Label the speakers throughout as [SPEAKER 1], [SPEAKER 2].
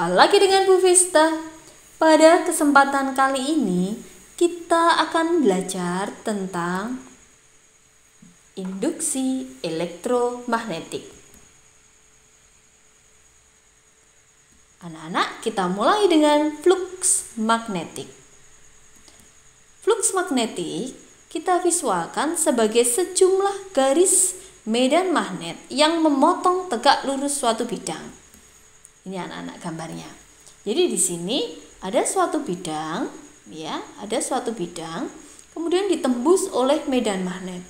[SPEAKER 1] Jumpa lagi dengan Bu Vista. Pada kesempatan kali ini kita akan belajar tentang induksi elektromagnetik. Anak-anak, kita mulai dengan flux magnetik. Flux magnetik kita visualkan sebagai sejumlah garis medan magnet yang memotong tegak lurus suatu bidang. Ini anak-anak gambarnya. Jadi di sini ada suatu bidang, ya, ada suatu bidang, kemudian ditembus oleh medan magnet.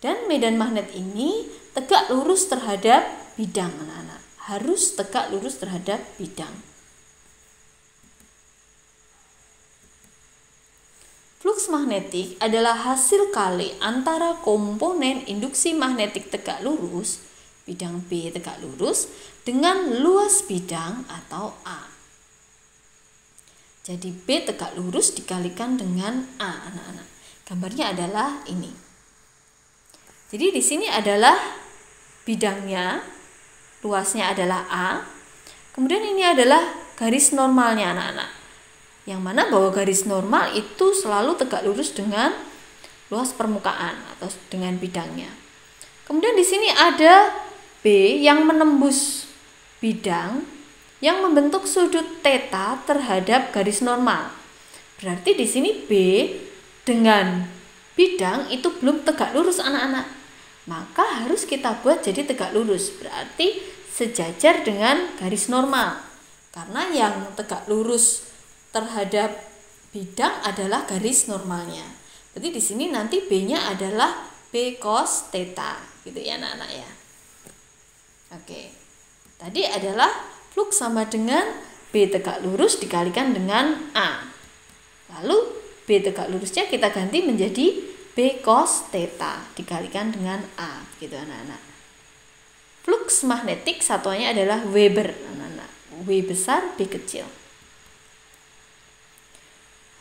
[SPEAKER 1] Dan medan magnet ini tegak lurus terhadap bidang, anak-anak. Harus tegak lurus terhadap bidang. Flux magnetik adalah hasil kali antara komponen induksi magnetik tegak lurus, bidang B tegak lurus, dengan luas bidang atau A. Jadi B tegak lurus dikalikan dengan A, anak-anak. Gambarnya adalah ini. Jadi di sini adalah bidangnya, luasnya adalah A. Kemudian ini adalah garis normalnya, anak-anak. Yang mana bahwa garis normal itu selalu tegak lurus dengan luas permukaan atau dengan bidangnya. Kemudian di sini ada B yang menembus bidang yang membentuk sudut theta terhadap garis normal. Berarti di sini B dengan bidang itu belum tegak lurus, anak-anak. Maka harus kita buat jadi tegak lurus. Berarti sejajar dengan garis normal. Karena yang tegak lurus terhadap bidang adalah garis normalnya. Berarti di sini nanti B-nya adalah B cos theta, gitu ya anak-anak ya. Oke. Tadi adalah flux sama dengan B tegak lurus dikalikan dengan A. Lalu B tegak lurusnya kita ganti menjadi B cos theta dikalikan dengan A, gitu anak-anak. Flux magnetik satuannya adalah Weber, anak-anak. W besar, B kecil.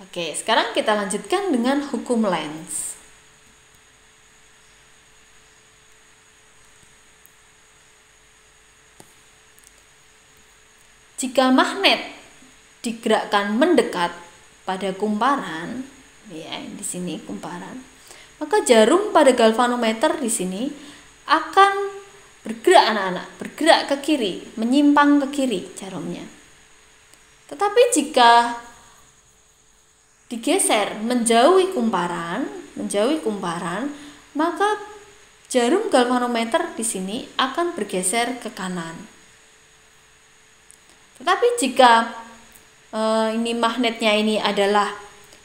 [SPEAKER 1] Oke, sekarang kita lanjutkan dengan hukum Lenz. Jika magnet digerakkan mendekat pada kumparan, ya di sini kumparan, maka jarum pada galvanometer di sini akan bergerak, anak-anak, bergerak ke kiri, menyimpang ke kiri jarumnya. Tetapi jika digeser menjauhi kumparan, maka jarum galvanometer di sini akan bergeser ke kanan. Tetapi jika ini magnetnya ini adalah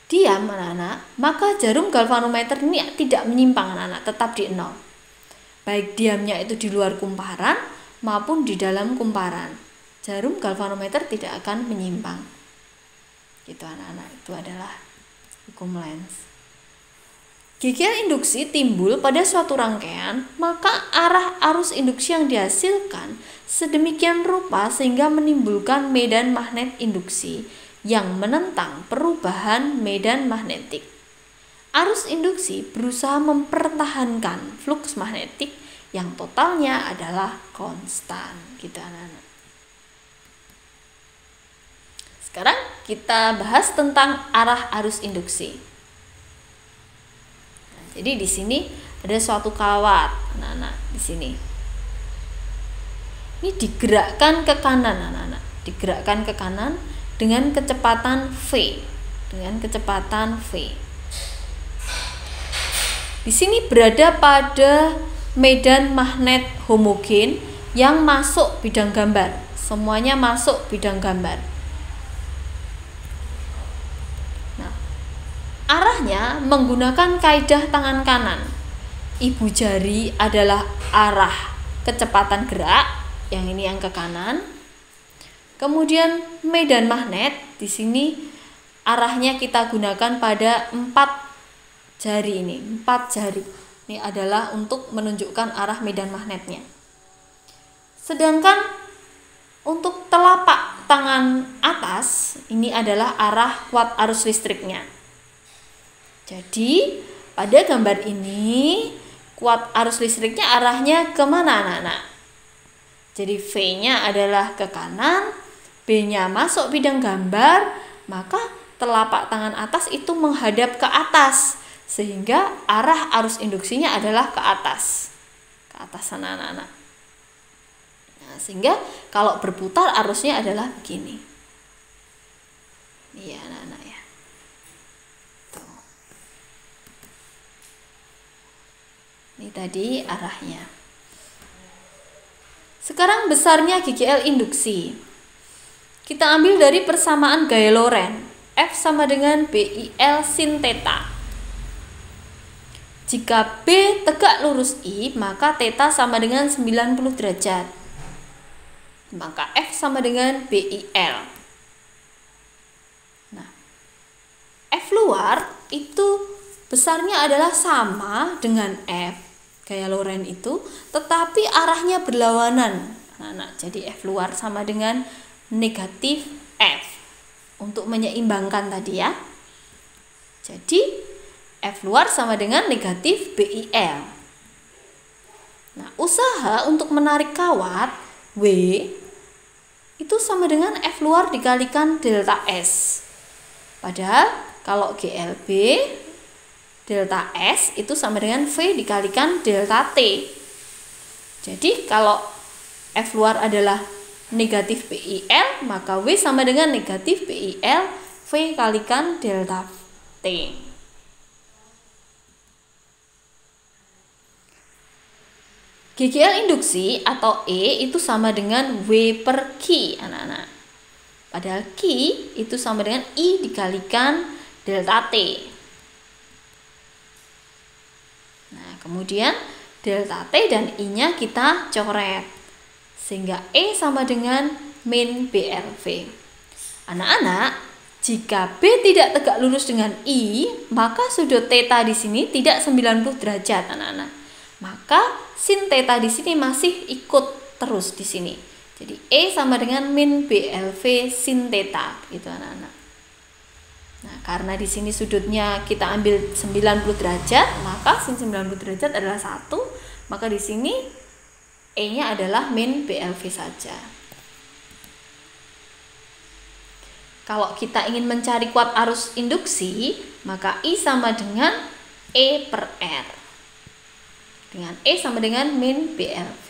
[SPEAKER 1] diam, anak-anak, maka jarum galvanometer ini tidak menyimpang, anak-anak, tetap di 0. Baik diamnya itu di luar kumparan maupun di dalam kumparan. Jarum galvanometer tidak akan menyimpang. Gitu anak-anak, itu adalah hukum Lenz. Jika induksi timbul pada suatu rangkaian, maka arah arus induksi yang dihasilkan sedemikian rupa sehingga menimbulkan medan magnet induksi yang menentang perubahan medan magnetik. Arus induksi berusaha mempertahankan flux magnetik yang totalnya adalah konstan, gitu anak-anak. Sekarang kita bahas tentang arah arus induksi. Nah, jadi di sini ada suatu kawat, anak-anak, di sini. Ini digerakkan ke kanan, anak-anak. Digerakkan ke kanan dengan kecepatan V. Di sini berada pada medan magnet homogen yang masuk bidang gambar. Semuanya masuk bidang gambar. Nah, arahnya menggunakan kaidah tangan kanan. Ibu jari adalah arah kecepatan gerak, yang ini yang ke kanan. Kemudian medan magnet di sini arahnya kita gunakan pada 4 jari ini, 4 jari. Ini adalah untuk menunjukkan arah medan magnetnya. Sedangkan untuk telapak tangan atas ini adalah arah kuat arus listriknya. Jadi pada gambar ini kuat arus listriknya arahnya kemana, anak-anak? Jadi V-nya adalah ke kanan, B-nya masuk bidang gambar, maka telapak tangan atas itu menghadap ke atas, sehingga arah arus induksinya adalah ke atas. Ke atas sana anak-anak. Nah, sehingga kalau berputar arusnya adalah begini. Iya anak-anak ya. Tuh. Ini tadi arahnya. Sekarang besarnya GGL induksi. Kita ambil dari persamaan gaya Lorentz. F sama dengan BIL sin theta. Jika B tegak lurus I, maka theta sama dengan 90 derajat. Maka F sama dengan BIL. Nah, F luar itu besarnya adalah sama dengan F gaya Lorentz itu, tetapi arahnya berlawanan. Nah, jadi F luar sama dengan negatif F untuk menyeimbangkan tadi ya. Jadi F luar sama dengan negatif BIL. Nah, usaha untuk menarik kawat W itu sama dengan F luar dikalikan delta S. Padahal kalau GLB delta S itu sama dengan V dikalikan delta T. Jadi kalau F luar adalah negatif BIL, maka W sama dengan negatif BIL V kalikan delta T. GGL induksi atau E itu sama dengan W per Q anak-anak. Padahal Q itu sama dengan I dikalikan delta T. Nah, kemudian delta T dan I-nya kita coret. Sehingga E sama dengan min BLV. Anak-anak, jika B tidak tegak lurus dengan I, maka sudut theta di sini tidak 90 derajat, anak-anak. Maka sin theta di sini masih ikut terus di sini. Jadi E sama dengan min BLV sin theta, gitu anak-anak. Nah, karena di sini sudutnya kita ambil 90 derajat, maka sin 90 derajat adalah 1, maka di sini E-nya adalah min BLV saja. Kalau kita ingin mencari kuat arus induksi, maka I sama dengan E per R. Dengan E sama dengan min BLV.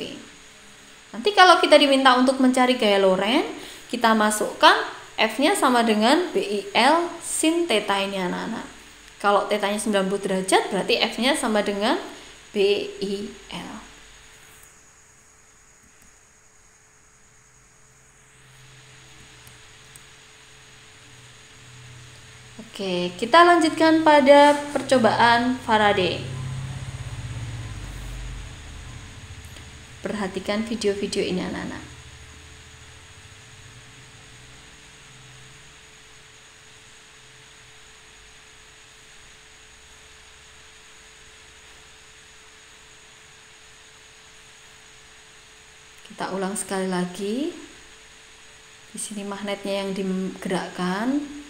[SPEAKER 1] Nanti kalau kita diminta untuk mencari gaya Lorentz, kita masukkan F-nya sama dengan BIL sin theta ini anak-anak. Kalau theta-nya 90 derajat, berarti F-nya sama dengan BIL. Oke, kita lanjutkan pada percobaan Faraday. Perhatikan video-video ini anak-anak. Kita ulang sekali lagi. Di sini magnetnya yang digerakkan.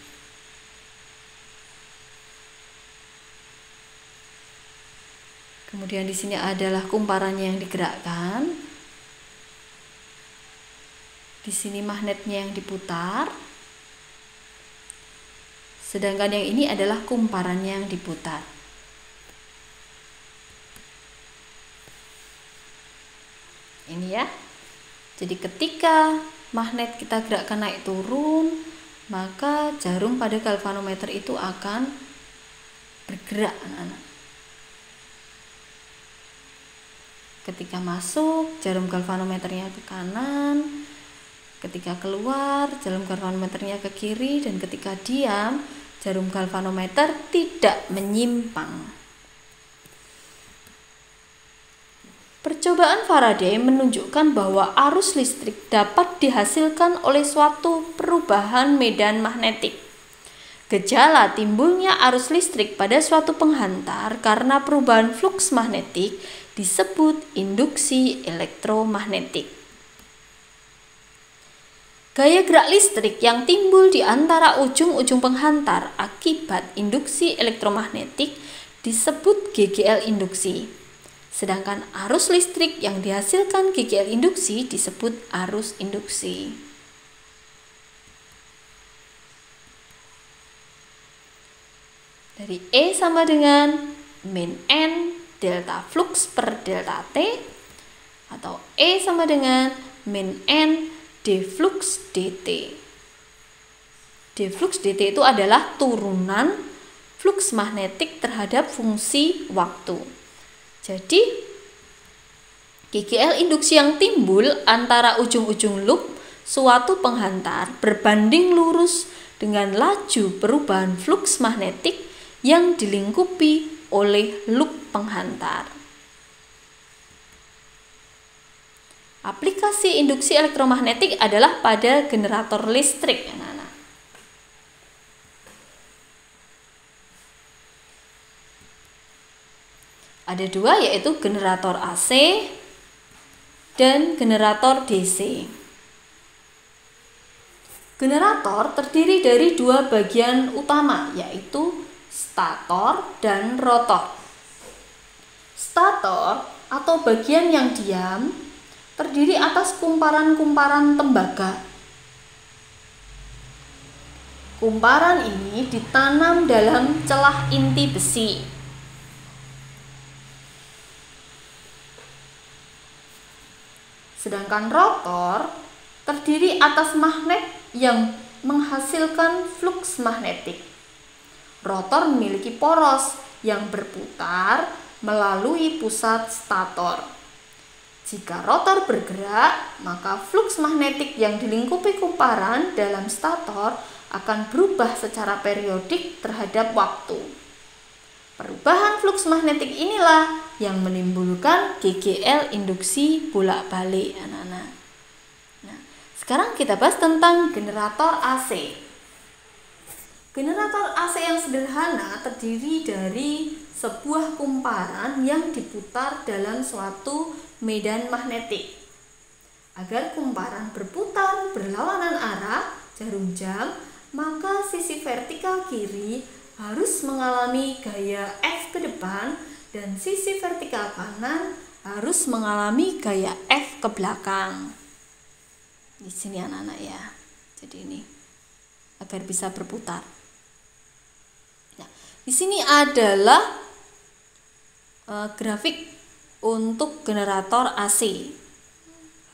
[SPEAKER 1] Kemudian di sini adalah kumparannya yang digerakkan. Di sini magnetnya yang diputar. Sedangkan yang ini adalah kumparannya yang diputar. Ini ya. Jadi ketika magnet kita gerakkan naik turun, maka jarum pada galvanometer itu akan bergerak anak-anak. Ketika masuk, jarum galvanometernya ke kanan. Ketika keluar, jarum galvanometernya ke kiri. Dan ketika diam, jarum galvanometer tidak menyimpang. Percobaan Faraday menunjukkan bahwa arus listrik dapat dihasilkan oleh suatu perubahan medan magnetik. Gejala timbulnya arus listrik pada suatu penghantar karena perubahan fluks magnetik disebut induksi elektromagnetik. Gaya gerak listrik yang timbul di antara ujung-ujung penghantar akibat induksi elektromagnetik disebut GGL induksi. Sedangkan arus listrik yang dihasilkan GGL induksi disebut arus induksi. dari E sama dengan min N delta flux per delta T, atau E sama dengan min N d flux dt. D flux dt itu adalah turunan flux magnetik terhadap fungsi waktu. Jadi GGL induksi yang timbul antara ujung-ujung loop suatu penghantar berbanding lurus dengan laju perubahan flux magnetik yang dilingkupi oleh loop penghantar. Aplikasi induksi elektromagnetik adalah pada generator listrik, anak-anak. Ada dua, yaitu generator AC dan generator DC. Generator terdiri dari dua bagian utama, yaitu stator dan rotor. Stator atau bagian yang diam terdiri atas kumparan-kumparan tembaga. Kumparan ini ditanam dalam celah inti besi. Sedangkan rotor terdiri atas magnet yang menghasilkan flux magnetik. Rotor memiliki poros yang berputar melalui pusat stator. Jika rotor bergerak, maka flux magnetik yang dilingkupi kumparan dalam stator akan berubah secara periodik terhadap waktu. Perubahan flux magnetik inilah yang menimbulkan GGL induksi bolak-balik, anak-anak. Nah, sekarang kita bahas tentang generator AC. Generator AC yang sederhana terdiri dari sebuah kumparan yang diputar dalam suatu medan magnetik. Agar kumparan berputar berlawanan arah jarum jam, maka sisi vertikal kiri harus mengalami gaya F ke depan dan sisi vertikal kanan harus mengalami gaya F ke belakang. Di sini anak-anak ya. Jadi ini agar bisa berputar. Nah, di sini adalah grafik untuk generator AC.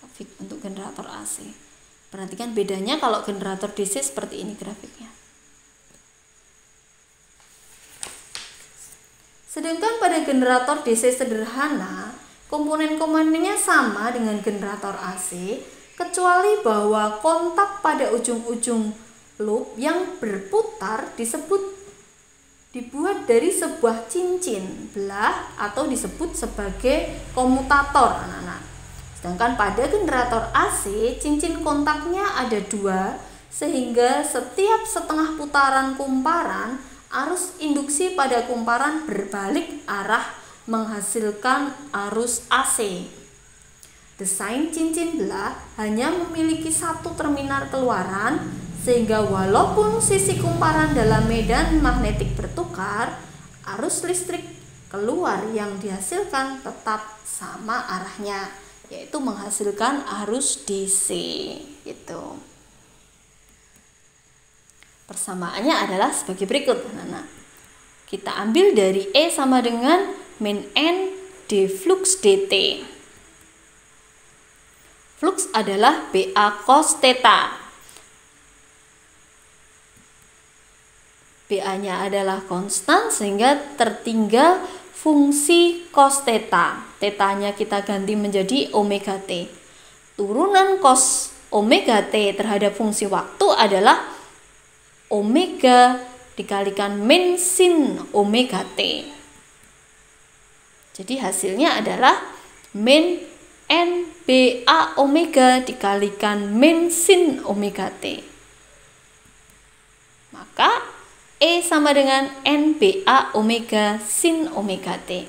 [SPEAKER 1] Grafik untuk generator AC. Perhatikan bedanya kalau generator DC seperti ini grafiknya. Sedangkan pada generator DC sederhana, komponen-komponennya sama dengan generator AC, kecuali bahwa kontak pada ujung-ujung loop yang berputar dibuat dari sebuah cincin belah atau disebut sebagai komutator, anak-anak. Sedangkan pada generator AC, cincin kontaknya ada dua, sehingga setiap setengah putaran kumparan, arus induksi pada kumparan berbalik arah menghasilkan arus AC. Desain cincin belah hanya memiliki satu terminal keluaran, sehingga walaupun sisi kumparan dalam medan magnetik bertukar, arus listrik keluar yang dihasilkan tetap sama arahnya, yaitu menghasilkan arus DC. Gitu. Persamaannya adalah sebagai berikut, anak-anak. Kita ambil dari E sama dengan min N d flux dt. Flux adalah BA cos theta. BA-nya adalah konstan sehingga tertinggal fungsi cos theta. Theta-nya kita ganti menjadi omega t. Turunan cos omega t terhadap fungsi waktu adalah omega dikalikan min sin omega t. Jadi hasilnya adalah min NBA omega dikalikan min sin omega t. Maka E sama dengan NBA omega sin omega t.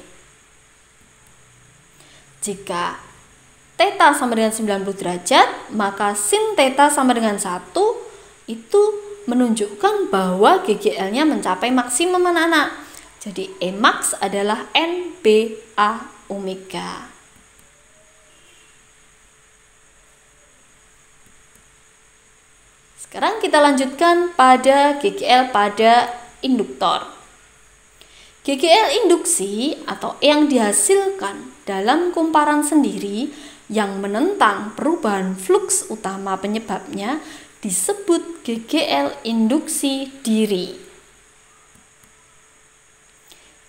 [SPEAKER 1] Jika theta sama dengan 90 derajat, maka sin theta sama dengan 1, itu menunjukkan bahwa GGL-nya mencapai maksimum, anak-anak. Jadi E max adalah NBA omega. Sekarang kita lanjutkan pada GGL pada induktor. GGL induksi atau yang dihasilkan dalam kumparan sendiri yang menentang perubahan fluks utama penyebabnya disebut GGL induksi diri.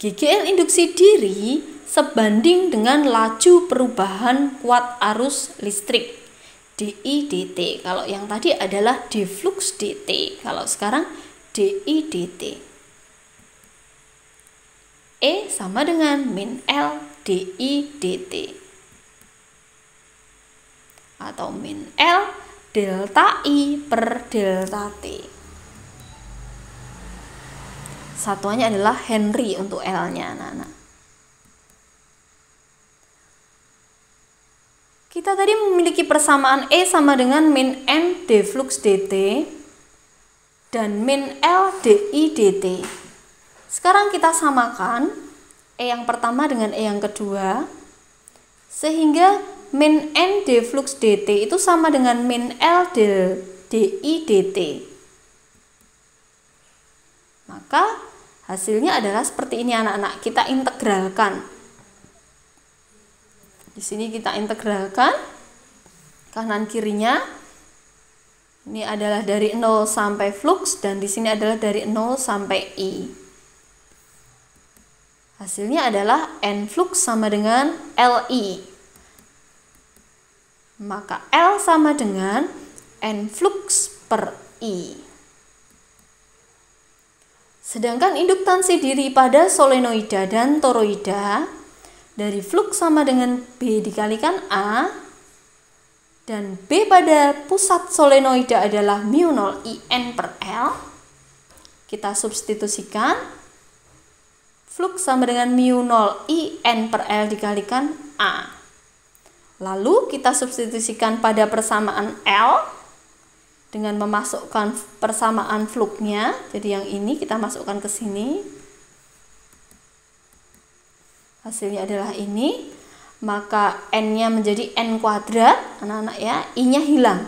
[SPEAKER 1] GGL induksi diri sebanding dengan laju perubahan kuat arus listrik DI dt. Kalau yang tadi adalah d flux dt, kalau sekarang DI dt. E sama dengan min L DI dt atau min L delta I per delta T. Satuannya adalah Henry untuk L-nya, anak-anak. Kita tadi memiliki persamaan E sama dengan min N d flux dt dan min L DI dt. Sekarang kita samakan E yang pertama dengan E yang kedua, sehingga min N d flux dt itu sama dengan min L DI dt. Maka hasilnya adalah seperti ini, anak-anak. Kita integralkan. Di sini kita integralkan kanan kirinya. Ini adalah dari 0 sampai flux dan di sini adalah dari 0 sampai I. Hasilnya adalah N flux sama dengan LI. Maka L sama dengan N flux per I. Sedangkan induktansi diri pada solenoida dan toroida dari flux sama dengan B dikalikan A, dan B pada pusat solenoida adalah mu0 IN per L. Kita substitusikan, flux sama dengan mu0 IN per L dikalikan A. Lalu kita substitusikan pada persamaan L dengan memasukkan persamaan fluxnya. Jadi yang ini kita masukkan ke sini. Hasilnya adalah ini, maka N-nya menjadi N kuadrat, anak-anak ya, I-nya hilang.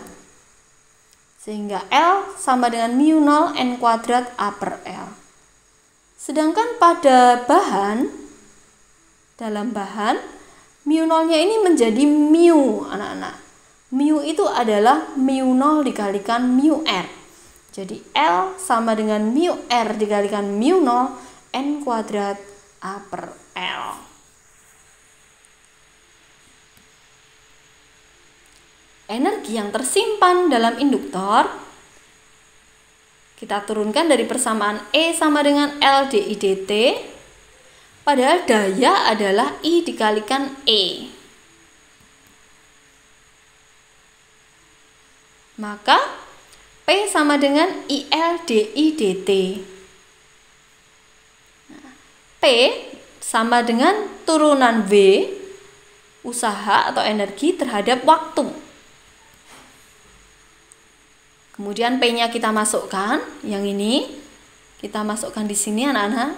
[SPEAKER 1] Sehingga L sama dengan mu0 N kuadrat A per L. Sedangkan pada bahan, dalam bahan, mu0-nya ini menjadi mu, anak-anak. Mu itu adalah mu0 dikalikan mu R. Jadi L sama dengan mu R dikalikan mu0 N kuadrat A per L. Energi yang tersimpan dalam induktor kita turunkan dari persamaan E sama dengan L DI dt, padahal daya adalah I dikalikan E. Maka P sama dengan IL DI dt. P sama dengan turunan V, usaha atau energi terhadap waktu. Kemudian P-nya kita masukkan, yang ini kita masukkan di sini, anak-anak.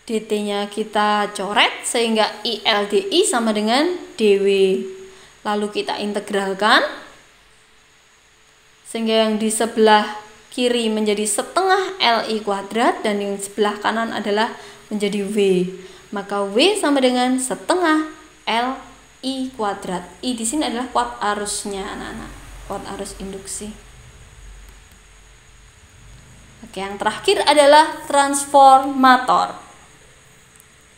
[SPEAKER 1] DT-nya kita coret sehingga ILDI sama dengan DW. Lalu kita integralkan sehingga yang di sebelah kiri menjadi setengah LI kuadrat dan yang sebelah kanan adalah menjadi W. Maka W sama dengan setengah LI kuadrat. I di sini adalah kuat arusnya, anak-anak. Kuat arus induksi. Oke, yang terakhir adalah transformator.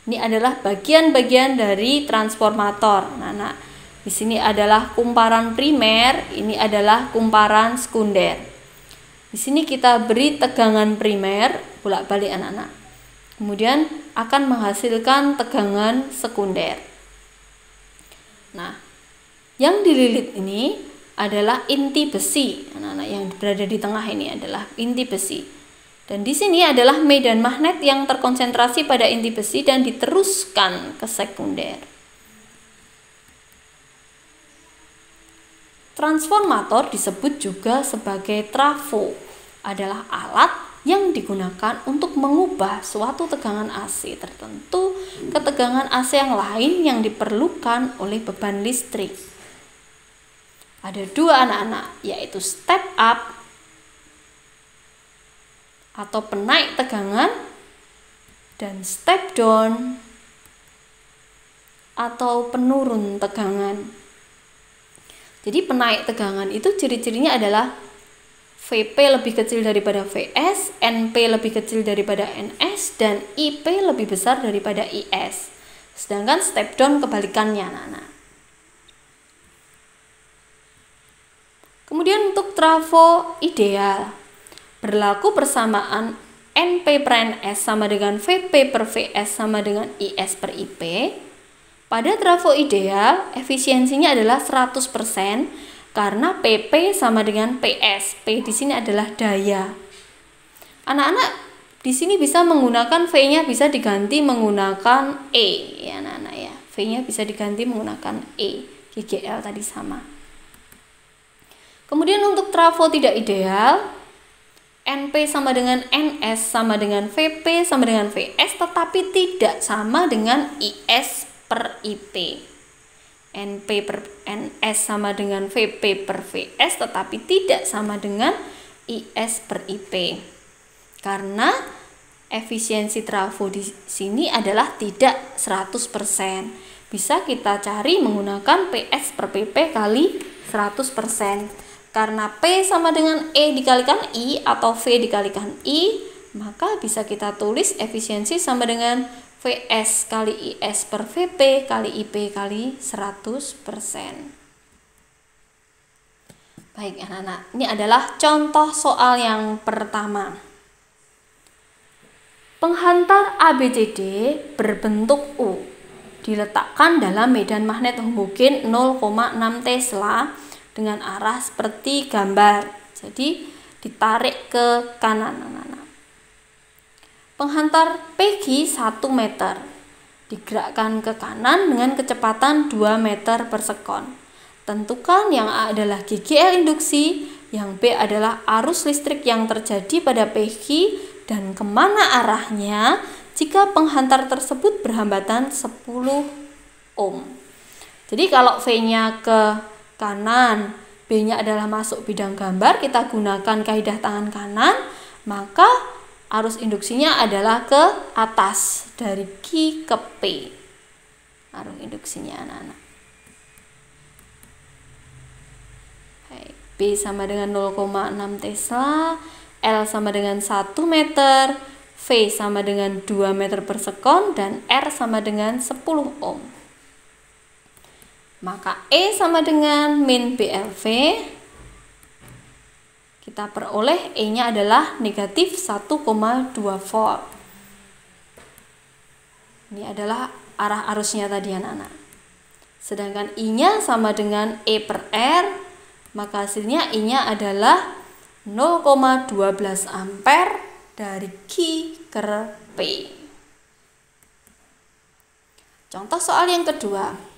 [SPEAKER 1] Ini adalah bagian-bagian dari transformator. Anak-anak, di sini adalah kumparan primer, ini adalah kumparan sekunder. Di sini kita beri tegangan primer, bolak-balik anak-anak. Kemudian akan menghasilkan tegangan sekunder. Nah, yang dililit ini adalah inti besi. Anak-anak, yang berada di tengah ini adalah inti besi. Dan di sini adalah medan magnet yang terkonsentrasi pada inti besi dan diteruskan ke sekunder. Transformator disebut juga sebagai trafo, adalah alat yang digunakan untuk mengubah suatu tegangan AC tertentu ke tegangan AC yang lain yang diperlukan oleh beban listrik. Ada dua anak-anak, yaitu step up atau penaik tegangan, dan step down atau penurun tegangan. Jadi penaik tegangan itu ciri-cirinya adalah Vp lebih kecil daripada Vs, Np lebih kecil daripada Ns, dan Ip lebih besar daripada Is. Sedangkan step down kebalikannya, anak-anak. Kemudian untuk trafo ideal, berlaku persamaan Np per Ns sama dengan Vp per Vs sama dengan Is per Ip. Pada trafo ideal, efisiensinya adalah 100% karena Pp sama dengan Ps. P di sini adalah daya. Anak-anak di sini bisa menggunakan V-nya bisa diganti menggunakan E, ya anak-anak ya. V-nya bisa diganti menggunakan E. GGL tadi sama. Kemudian untuk trafo tidak ideal, Np sama dengan Ns sama dengan Vp sama dengan Vs, tetapi tidak sama dengan Is per Ip. Np per Ns sama dengan Vp per Vs, tetapi tidak sama dengan Is per Ip. Karena efisiensi trafo di sini adalah tidak 100%. Bisa kita cari menggunakan Ps per Pp kali 100%. Karena P sama dengan E dikalikan I atau V dikalikan I, maka bisa kita tulis efisiensi sama dengan Vs kali Is per Vp kali Ip kali 100%. Baik anak-anak, ini adalah contoh soal yang pertama. Penghantar ABCD berbentuk U diletakkan dalam medan magnet homogen 0,6 Tesla dengan arah seperti gambar. Jadi ditarik ke kanan, anak-anak. Penghantar PG 1 meter digerakkan ke kanan dengan kecepatan 2 meter per sekon. Tentukan yang A adalah GGL induksi, yang B adalah arus listrik yang terjadi pada PG dan kemana arahnya jika penghantar tersebut berhambatan 10 ohm. Jadi kalau V-nya ke kanan, B-nya adalah masuk bidang gambar, kita gunakan kaidah tangan kanan, maka arus induksinya adalah ke atas dari Q ke P. Arus induksinya anak-anak. B sama dengan 0,6 Tesla, L sama dengan 1 meter, V sama dengan 2 meter per sekon, dan R sama dengan 10 ohm. Maka E sama dengan min BLV, kita peroleh E-nya adalah negatif 1,2 volt. Ini adalah arah arusnya tadi anak-anak. Sedangkan I-nya sama dengan E per R, maka hasilnya I-nya adalah 0,12 ampere dari Q ke P. Contoh soal yang kedua.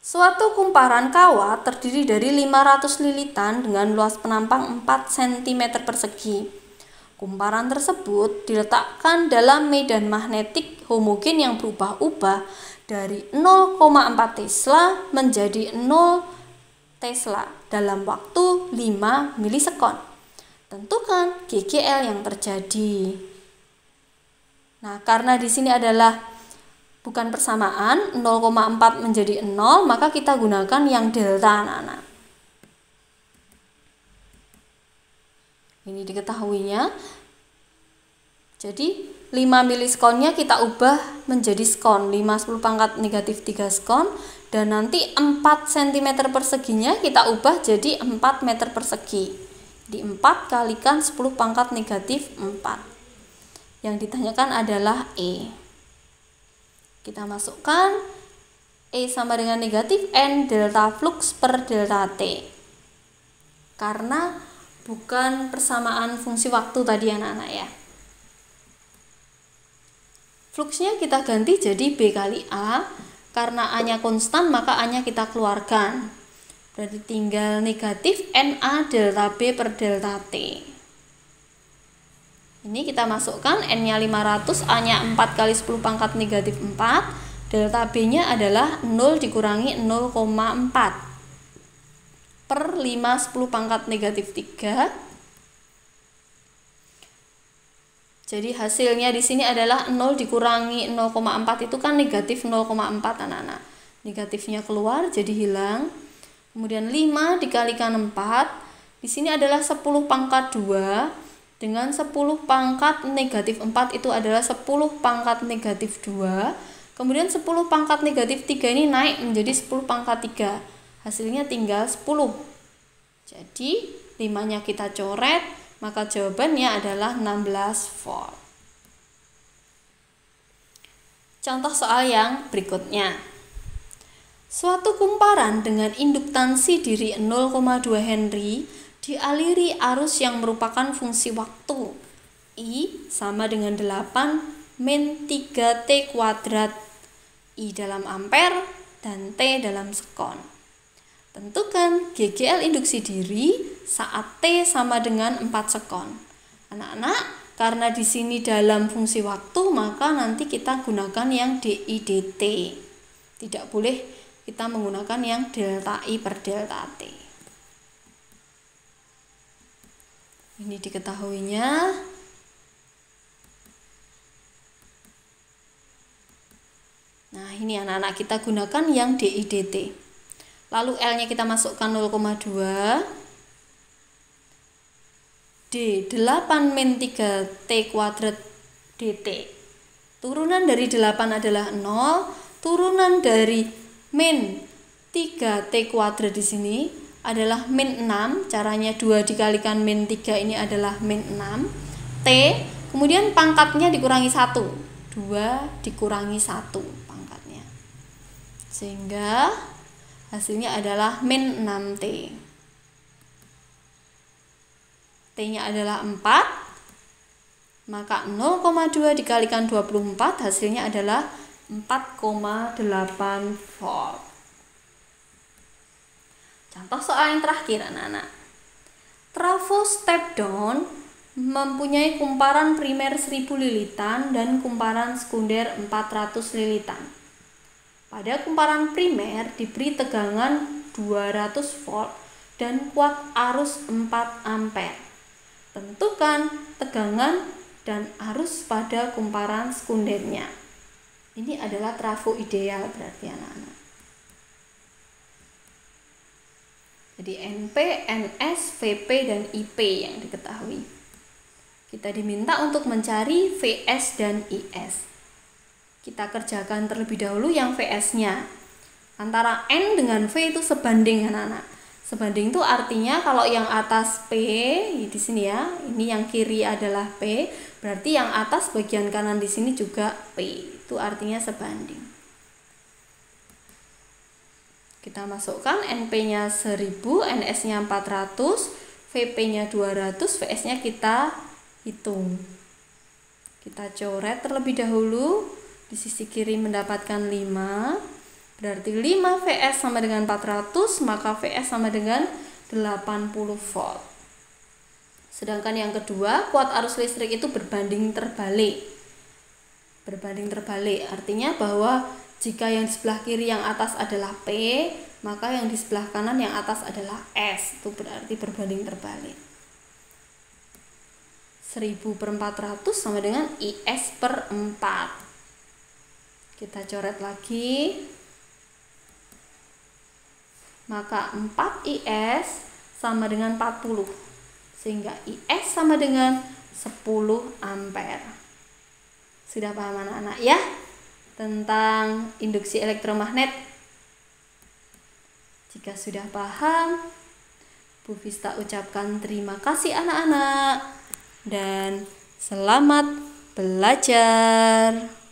[SPEAKER 1] Suatu kumparan kawat terdiri dari 500 lilitan dengan luas penampang 4 cm persegi. Kumparan tersebut diletakkan dalam medan magnetik homogen yang berubah-ubah dari 0,4 Tesla menjadi 0 Tesla dalam waktu 5 milisekon. Tentukan GGL yang terjadi. Nah, karena di sini adalah bukan persamaan, 0,4 menjadi 0, maka kita gunakan yang delta anak-anak. Ini diketahuinya. Jadi 5 milisekonnya kita ubah menjadi sekon, 5 10 pangkat negatif 3 sekon, dan nanti 4 cm perseginya kita ubah jadi 4 meter persegi. Di 4 kalikan 10 pangkat negatif 4. Yang ditanyakan adalah E. Kita masukkan E sama dengan negatif N delta flux per delta T. Karena bukan persamaan fungsi waktu tadi anak-anak ya. Fluxnya kita ganti jadi B kali A. Karena A-nya konstan maka A-nya kita keluarkan. Berarti tinggal negatif NA delta B per delta T. Ini kita masukkan N-nya 500, A-nya 4 kali 10 pangkat negatif 4. Delta B-nya adalah 0 dikurangi 0,4 per 5 10 pangkat negatif 3. Jadi hasilnya di sini adalah 0 dikurangi 0,4 itu kan negatif 0,4 anak-anak. Negatifnya keluar jadi hilang. Kemudian 5 dikalikan 4. Di sini adalah 10 pangkat 2 dengan 10 pangkat negatif 4 itu adalah 10 pangkat negatif 2. Kemudian 10 pangkat negatif 3 ini naik menjadi 10 pangkat 3. Hasilnya tinggal 10. Jadi 5-nya kita coret, maka jawabannya adalah 16 volt. Contoh soal yang berikutnya. Suatu kumparan dengan induktansi diri 0,2 Henry dialiri arus yang merupakan fungsi waktu. I sama dengan 8 min 3T kuadrat. I dalam ampere dan T dalam sekon. Tentukan GGL induksi diri saat T sama dengan 4 sekon. Anak-anak, karena di sini dalam fungsi waktu, maka nanti kita gunakan yang DI dt. Tidak boleh kita menggunakan yang delta I per delta T. Ini diketahuinya. Nah, ini anak-anak kita gunakan yang DI dt. Lalu L-nya kita masukkan 0,2. D 8 min 3T kuadrat dt. Turunan dari 8 adalah 0. Turunan dari min 3T kuadrat di sini adalah min 6. Caranya 2 dikalikan min 3 ini adalah min 6. T. Kemudian pangkatnya dikurangi 1. 2 dikurangi 1 pangkatnya. Sehingga hasilnya adalah min 6T. T-nya adalah 4. Maka 0,2 dikalikan 24 hasilnya adalah 4,8 volt. Contoh soal yang terakhir anak-anak. Trafo step down mempunyai kumparan primer 1000 lilitan dan kumparan sekunder 400 lilitan. Pada kumparan primer diberi tegangan 200 volt dan kuat arus 4 ampere. Tentukan tegangan dan arus pada kumparan sekundernya. Ini adalah trafo ideal berarti anak-anak. Jadi NP, NS, VP, dan IP yang diketahui. Kita diminta untuk mencari VS dan IS. Kita kerjakan terlebih dahulu yang VS-nya. Antara N dengan V itu sebanding anak-anak. Sebanding itu artinya kalau yang atas P di sini ya, ini yang kiri adalah P, berarti yang atas bagian kanan di sini juga P. Itu artinya sebanding. Kita masukkan NP-nya 1000, NS-nya 400, VP-nya 200, VS-nya kita hitung. Kita coret terlebih dahulu. Di sisi kiri mendapatkan 5. Berarti 5 VS sama dengan 400, maka VS sama dengan 80 volt. Sedangkan yang kedua, kuat arus listrik itu berbanding terbalik. Berbanding terbalik artinya bahwa jika yang di sebelah kiri yang atas adalah P, maka yang di sebelah kanan yang atas adalah S. Itu berarti berbanding terbalik. 1000 per 400 sama dengan IS per 4. Kita coret lagi. Maka 4IS sama dengan 40. Sehingga IS sama dengan 10 ampere. Sudah paham anak-anak ya? Tentang induksi elektromagnet. Jika sudah paham, Bu Vista ucapkan terima kasih anak-anak. Dan selamat belajar.